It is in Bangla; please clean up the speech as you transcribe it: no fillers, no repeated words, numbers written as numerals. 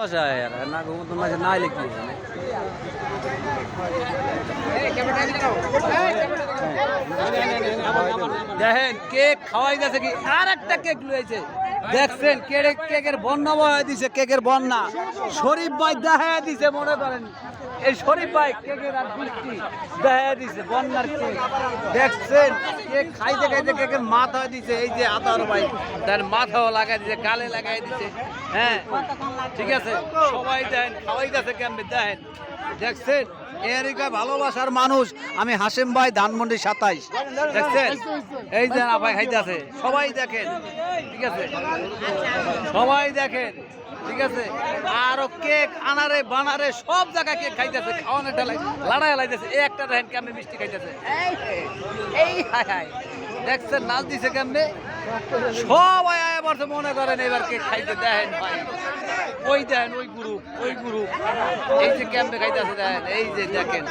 বাসায় আর না ঘুমতো মাঝে না এলে কি দেখেন কেক খাওয়াই যাচ্ছে কি আর একটা কেক লুয়েছে দেখছেন কেকের বন্যা বহায় দিছে কেকের বন্যা শরীফ ভাই দেখা দিছে মনে করেন এই শরীফ ভাই কেকের আর বৃষ্টি দেখা দিছে বন্যার কেক দেখছেন কেক খাইতে খাইতে কেকের মাথা দিছে এই যে আতার ভাই তার মাথাও লাগাই দিছে গালে লাগাই দিছে হ্যাঁ ঠিক আছে সবাই দেখেন খাওয়াই যাচ্ছে কেমনে দেখেন দেখছেন এরিকা ভালোবাসার মানুষ আমি হাসিম ভাই ধানমন্ডি 27 দেখছেন এই যে না ভাই খাইতে আছে সবাই দেখেন ঠিক আছে সবাই দেখেন ঠিক আছে আরো কেক আনারে বানারে সব জায়গায় কেক খাইতেছে খাওয়ানোর ঢালাই লড়াই লাইতেছে এই একটা দেখেন কেমনে মিষ্টি খাইতেছে এই হাই হাই দেখছেন নাচ দিছে কেমনে সবাই আয়া বলছে মনে করেন এবার কেক খাইতে দেখেন ভাই ওই দেখেন ওই গ্রুপ এই যে কেমনে খাইতেছে দেখেন এই যে দেখেন